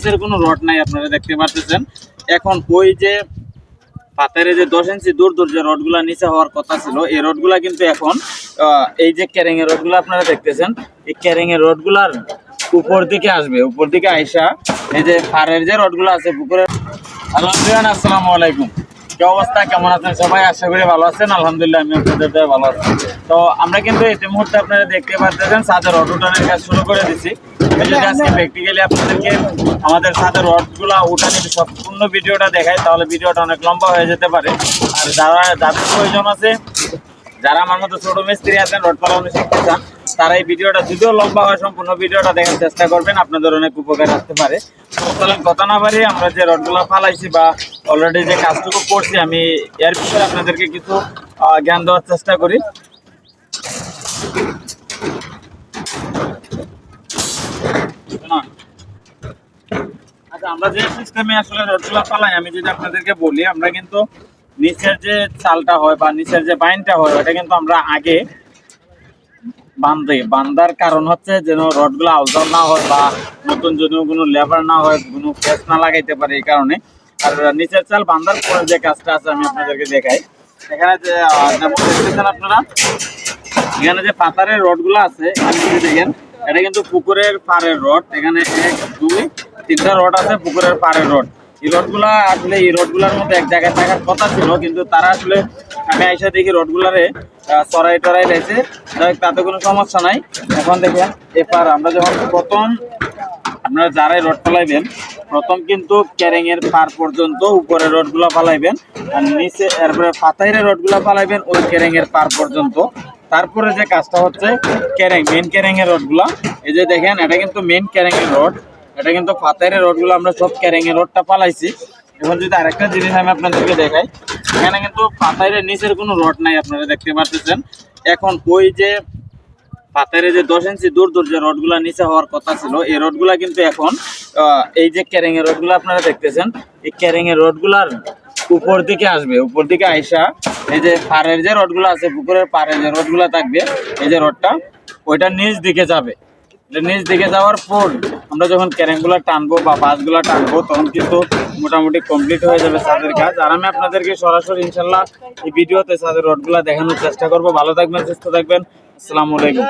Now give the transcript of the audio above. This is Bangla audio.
নিচের কোনো রড নাই, আপনারা দেখতে পাচ্ছেন। এখন ওই যে পাতারে যে 10 ইঞ্চি দূর দূর যে রডগুলা নিচে হওয়ার কথা ছিল, এই রডগুলা কিন্তু এখন এই যে ক্যারিং এর রডগুলো আপনারা দেখতেছেন, এই ক্যারিং এর রডগুলার উপর দিকে আসবে, উপর দিকে আইসা এই যে ফারের যে রডগুলো আছে পুকুরের। আলহামদুলিল্লাহ, আসসালামু আলাইকুম। কি অবস্থা, কেমন আছেন সবাই? আশা করি ভালো আছেন। আলহামদুলিল্লাহ, আমি আপনাদের দ্বারা ভালো আছি। তো আমরা কিন্তু এই মুহূর্তে আপনারা দেখতে পাচ্ছেন ছাদের রড উঠানোর কাজ শুরু করে দিচ্ছি। যদি আজকে প্র্যাকটিক্যালি আপনাদেরকে আমাদের ছাদের রডগুলা উঠানোর সম্পূর্ণ ভিডিওটা দেখাই, তাহলে ভিডিওটা অনেক লম্বা হয়ে যেতে পারে। আর যাদের প্রয়োজন আছে, যারা আমার মতো ছোট মিস্ত্রি আছেন, রড পালানো শিখতে চান, তারা এই ভিডিওটা যদিও লম্বা হয় সম্পূর্ণ ভিডিওটা দেখার চেষ্টা করবেন, আপনাদের অনেক উপকার আসতে পারে। কথা না বাড়িয়ে আমরা যে রডগুলো ফালাইছি বা অলরেডি যে কাজটুকু করছি, আমি এর বিষয়ে আপনাদেরকে কিছু জ্ঞান দেওয়ার চেষ্টা করি। আচ্ছা, আমরা যে সিস্টেমে আসলে রডগুলো ফালাই, আমি যদি আপনাদেরকে বলি, আমরা কিন্তু নিচের যে চালটা হয় বা নিচের যে বাইনটা হয়, ওটা কিন্তু আমরা আগে বান্ধার কারণ হচ্ছে যেন রডগুলো আউজাল না হয় বা নতুন যদি কোনো লেবার না হয়, কোনো ফেস না লাগাইতে পারে, এই কারণে। আর নিচের চাল বান্ধার পরে যে কাজটা আছে আমি আপনাদেরকে দেখাই। এখানে যে যেমন দেখতেছেন আপনারা, এখানে যে পাতারের রডগুলো আছে, এখানে যদি দেখেন, এটা কিন্তু পুকুরের পাড়ের রড। এখানে 1 2 3টা রড আছে পুকুরের পাড়ের রড। এই রডগুলা আসলে এই রডগুলার মধ্যে এক জায়গায় থাকার কথা ছিল, কিন্তু তারা আসলে আমি আইসা দেখি রডগুলারে চড়াই টড়াই লেছে, তাতে কোনো সমস্যা নাই। এখন দেখেন এবার আমরা যখন আপনারা যারাই রড ফালাইবেন, প্রথম কিন্তু ক্যারিং এর পার পর্যন্ত উপরের রডগুলা ফালাইবেন, আর নিচে এরপরে পাতাইরের রডগুলা ফালাইবেন ওই ক্যারিং এর পার পর্যন্ত। তারপরে যে কাজটা হচ্ছে মেন ক্যারিং এর রডগুলা, এই যে দেখেন, এটা কিন্তু মেন ক্যারিং এর রড, এটা কিন্তু পাতাইরের রডগুলো আমরা সব ক্যারিং এর রডটা ফালাইছি। এখন যদি আরেকটা জিনিস আমি আপনাদেরকে দেখাই, এখানে কিন্তু পাতাইরের নিচের কোনো রড নাই, আপনারা দেখতে পাচ্ছেন। এখন ওই যে পাতারে যে 10 ইঞ্চি দূর দূর যে রডগুলা নিচে হওয়ার কথা ছিল, এই রডগুলা কিন্তু এখন এই যে ক্যারিং এর রডগুলো আপনারা দেখতেছেন, এই ক্যারিং এর রডগুলার উপর দিকে আসবে, উপর দিকে আইসা এই যে পাড়ের যে রডগুলো আছে, পুকুরের পাড়ে যে রডগুলো থাকবে, এই যে রডটা, ওইটা নিচ দিকে যাবে। নিচ দিকে যাওয়ার পর আমরা যখন ক্যারিংগুলা টানবো বা বাসগুলা টানবো, তখন কিন্তু মোটামুটি কমপ্লিট হয়ে যাবে ছাদের কাজ। আর আমি আপনাদেরকে সরাসরি ইনশাল্লাহ এই ভিডিওতে ছাদের রডগুলা দেখানোর চেষ্টা করবো। ভালো থাকবেন, সুস্থ থাকবেন। আসসালামু আলাইকুম।